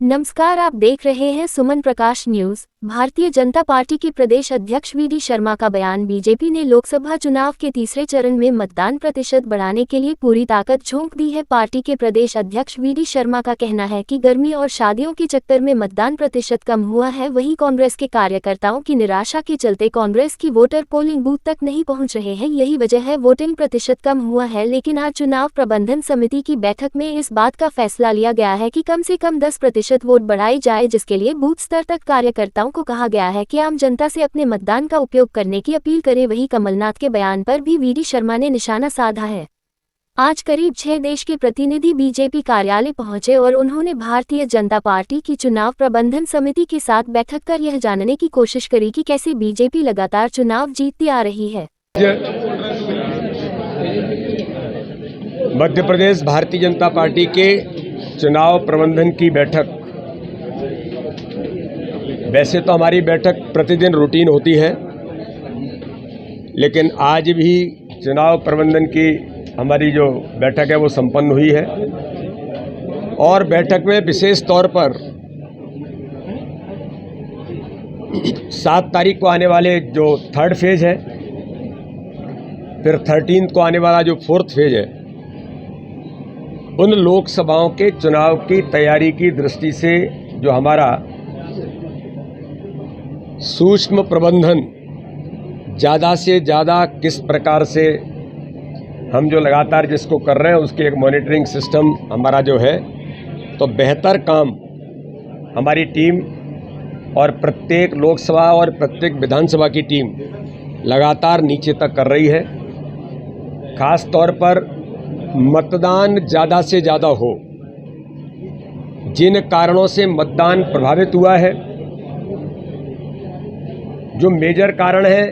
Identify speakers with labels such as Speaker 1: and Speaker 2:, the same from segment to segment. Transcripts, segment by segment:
Speaker 1: नमस्कार, आप देख रहे हैं सुमन प्रकाश न्यूज। भारतीय जनता पार्टी के प्रदेश अध्यक्ष वीडी शर्मा का बयान। बीजेपी ने लोकसभा चुनाव के तीसरे चरण में मतदान प्रतिशत बढ़ाने के लिए पूरी ताकत झोंक दी है। पार्टी के प्रदेश अध्यक्ष वीडी शर्मा का कहना है कि गर्मी और शादियों के चक्कर में मतदान प्रतिशत कम हुआ है। वहीं कांग्रेस के कार्यकर्ताओं की निराशा के चलते कांग्रेस की वोटर पोलिंग बूथ तक नहीं पहुंच रहे हैं। यही वजह है वोटिंग प्रतिशत कम हुआ है। लेकिन आज चुनाव प्रबंधन समिति की बैठक में इस बात का फैसला लिया गया है कि कम से कम 10% वोट बढ़ाई जाए, जिसके लिए बूथ स्तर तक कार्यकर्ताओं को कहा गया है कि आम जनता से अपने मतदान का उपयोग करने की अपील करें। वहीं कमलनाथ के बयान पर भी वीडी शर्मा ने निशाना साधा है। आज करीब 6 देश के प्रतिनिधि बीजेपी कार्यालय पहुंचे और उन्होंने भारतीय जनता पार्टी की चुनाव प्रबंधन समिति के साथ बैठक कर यह जानने की कोशिश करी कि कैसे बीजेपी लगातार चुनाव जीतती आ रही है।
Speaker 2: मध्य प्रदेश भारतीय जनता पार्टी के चुनाव प्रबंधन की बैठक, वैसे तो हमारी बैठक प्रतिदिन रूटीन होती है, लेकिन आज भी चुनाव प्रबंधन की हमारी जो बैठक है वो संपन्न हुई है। और बैठक में विशेष तौर पर 7 तारीख को आने वाले जो 3rd फेज है, फिर 13 को आने वाला जो 4th फेज है, उन लोकसभाओं के चुनाव की तैयारी की दृष्टि से जो हमारा सूक्ष्म प्रबंधन ज़्यादा से ज़्यादा किस प्रकार से हम जो लगातार जिसको कर रहे हैं उसके एक मॉनिटरिंग सिस्टम हमारा जो है, तो बेहतर काम हमारी टीम और प्रत्येक लोकसभा और प्रत्येक विधानसभा की टीम लगातार नीचे तक कर रही है। खास तौर पर मतदान ज़्यादा से ज़्यादा हो, जिन कारणों से मतदान प्रभावित हुआ है, जो मेजर कारण है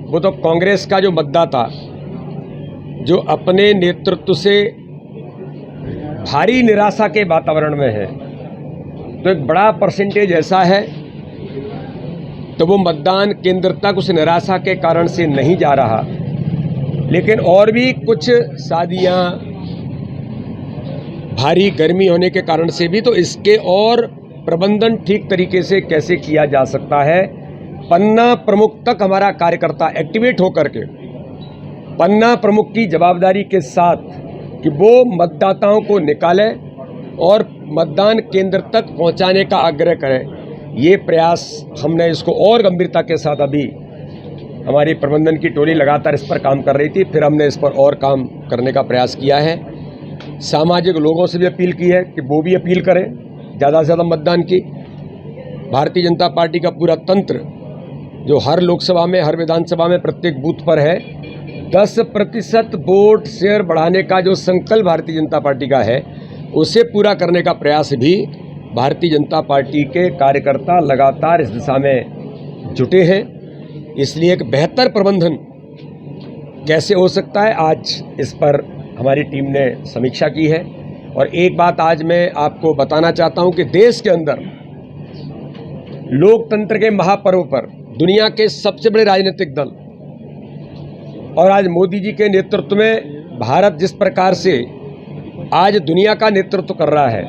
Speaker 2: वो तो कांग्रेस का जो मतदाता जो अपने नेतृत्व से भारी निराशा के वातावरण में है, तो एक बड़ा परसेंटेज ऐसा है तो वो मतदान केंद्र तक उस निराशा के कारण से नहीं जा रहा। लेकिन और भी कुछ शादियां, भारी गर्मी होने के कारण से भी, तो इसके और प्रबंधन ठीक तरीके से कैसे किया जा सकता है। पन्ना प्रमुख तक हमारा कार्यकर्ता एक्टिवेट होकर के पन्ना प्रमुख की जवाबदारी के साथ कि वो मतदाताओं को निकाले और मतदान केंद्र तक पहुंचाने का आग्रह करें। ये प्रयास हमने इसको और गंभीरता के साथ, अभी हमारी प्रबंधन की टोली लगातार इस पर काम कर रही थी, फिर हमने इस पर और काम करने का प्रयास किया है। सामाजिक लोगों से भी अपील की है कि वो भी अपील करें ज़्यादा से ज़्यादा मतदान की। भारतीय जनता पार्टी का पूरा तंत्र जो हर लोकसभा में, हर विधानसभा में, प्रत्येक बूथ पर है, 10% वोट शेयर बढ़ाने का जो संकल्प भारतीय जनता पार्टी का है, उसे पूरा करने का प्रयास भी भारतीय जनता पार्टी के कार्यकर्ता लगातार इस दिशा में जुटे हैं। इसलिए एक बेहतर प्रबंधन कैसे हो सकता है, आज इस पर हमारी टीम ने समीक्षा की है। और एक बात आज मैं आपको बताना चाहता हूं कि देश के अंदर लोकतंत्र के महापर्व पर दुनिया के सबसे बड़े राजनीतिक दल और आज मोदी जी के नेतृत्व में भारत जिस प्रकार से आज दुनिया का नेतृत्व कर रहा है,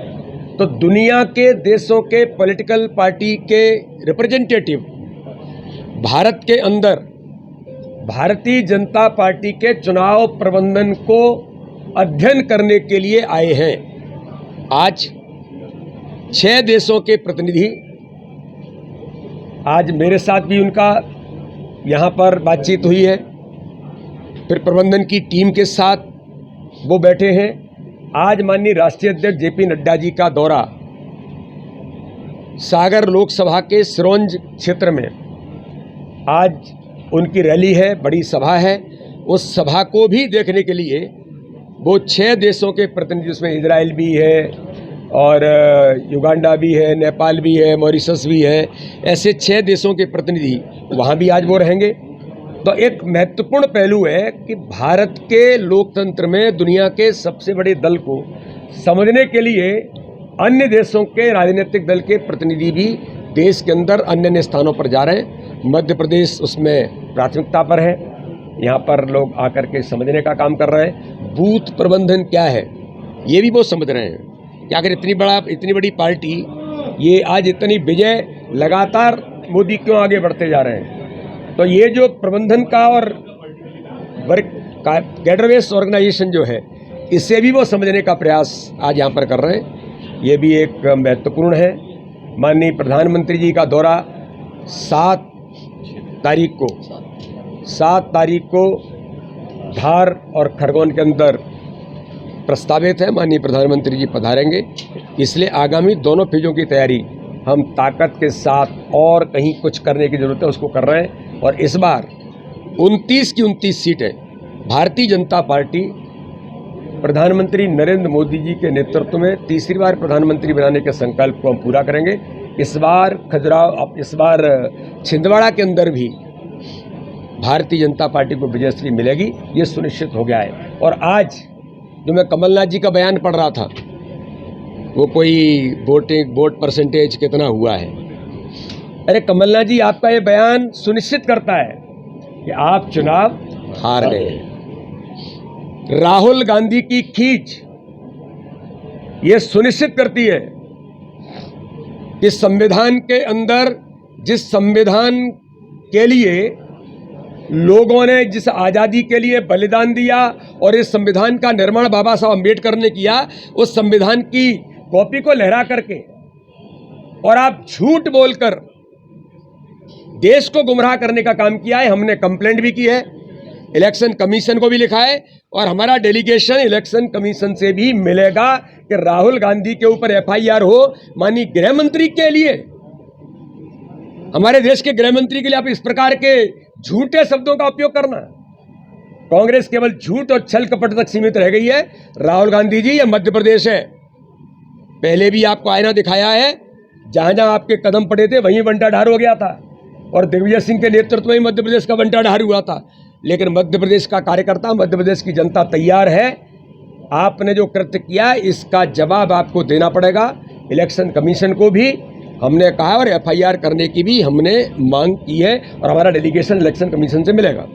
Speaker 2: तो दुनिया के देशों के पॉलिटिकल पार्टी के रिप्रेजेंटेटिव भारत के अंदर भारतीय जनता पार्टी के चुनाव प्रबंधन को अध्ययन करने के लिए आए हैं। आज 6 देशों के प्रतिनिधि, आज मेरे साथ भी उनका यहाँ पर बातचीत हुई है, फिर प्रबंधन की टीम के साथ वो बैठे हैं। आज माननीय राष्ट्रीय अध्यक्ष जेपी नड्डा जी का दौरा सागर लोकसभा के सिरोंज क्षेत्र में, आज उनकी रैली है, बड़ी सभा है। उस सभा को भी देखने के लिए वो 6 देशों के प्रतिनिधि, उसमें इजराइल भी है और युगांडा भी है, नेपाल भी है, मॉरिशस भी है, ऐसे 6 देशों के प्रतिनिधि वहाँ भी आज वो रहेंगे। तो एक महत्वपूर्ण पहलू है कि भारत के लोकतंत्र में दुनिया के सबसे बड़े दल को समझने के लिए अन्य देशों के राजनीतिक दल के प्रतिनिधि भी देश के अंदर अन्य अन्य स्थानों पर जा रहे हैं। मध्य प्रदेश उसमें प्राथमिकता पर है, यहाँ पर लोग आकर के समझने का काम कर रहे हैं। बूथ प्रबंधन क्या है ये भी वो समझ रहे हैं कि अगर इतनी बड़ी पार्टी ये आज इतनी विजय लगातार मोदी क्यों आगे बढ़ते जा रहे हैं? तो ये जो प्रबंधन का और वर्क कैडर बेस्ड ऑर्गेनाइजेशन जो है, इसे भी वो समझने का प्रयास आज यहाँ पर कर रहे हैं। ये भी एक महत्वपूर्ण है। माननीय प्रधानमंत्री जी का दौरा 7 तारीख को धार और खरगोन के अंदर प्रस्तावित है। माननीय प्रधानमंत्री जी पधारेंगे, इसलिए आगामी दोनों फेजों की तैयारी हम ताकत के साथ और कहीं कुछ करने की ज़रूरत है उसको कर रहे हैं। और इस बार 29 की 29 सीटें भारतीय जनता पार्टी प्रधानमंत्री नरेंद्र मोदी जी के नेतृत्व में तीसरी बार प्रधानमंत्री बनाने के संकल्प को हम पूरा करेंगे। इस बार छिंदवाड़ा के अंदर भी भारतीय जनता पार्टी को विजयश्री मिलेगी, ये सुनिश्चित हो गया है। और आज जो मैं कमलनाथ जी का बयान पढ़ रहा था, वो कोई वोट परसेंटेज कितना हुआ है, अरे कमलनाथ जी, आपका ये बयान सुनिश्चित करता है कि आप चुनाव हार गए। राहुल गांधी की खींच ये सुनिश्चित करती है कि संविधान के अंदर, जिस संविधान के लिए लोगों ने जिस आज़ादी के लिए बलिदान दिया और इस संविधान का निर्माण बाबा साहब अम्बेडकर ने किया, उस संविधान की कॉपी को लहरा करके और आप झूठ बोलकर देश को गुमराह करने का काम किया है। हमने कंप्लेंट भी की है, इलेक्शन कमीशन को भी लिखा है, और हमारा डेलीगेशन इलेक्शन कमीशन से भी मिलेगा कि राहुल गांधी के ऊपर FIR हो। माननीय गृह मंत्री के लिए, हमारे देश के गृह मंत्री के लिए आप इस प्रकार के झूठे शब्दों का उपयोग करना, कांग्रेस केवल झूठ और छल कपट तक सीमित रह गई है। राहुल गांधी जी, ये मध्य प्रदेश है, पहले भी आपको आईना दिखाया है, जहां जहां आपके कदम पड़े थे वहीं बंटाढार हो गया था, और दिग्विजय सिंह के नेतृत्व में ही मध्य प्रदेश का बंटाढार हुआ था। लेकिन मध्य प्रदेश का कार्यकर्ता, मध्य प्रदेश की जनता तैयार है। आपने जो कृत्य किया, इसका जवाब आपको देना पड़ेगा। इलेक्शन कमीशन को भी हमने कहा और FIR करने की भी हमने मांग की है, और हमारा डेलीगेशन इलेक्शन कमीशन से मिलेगा।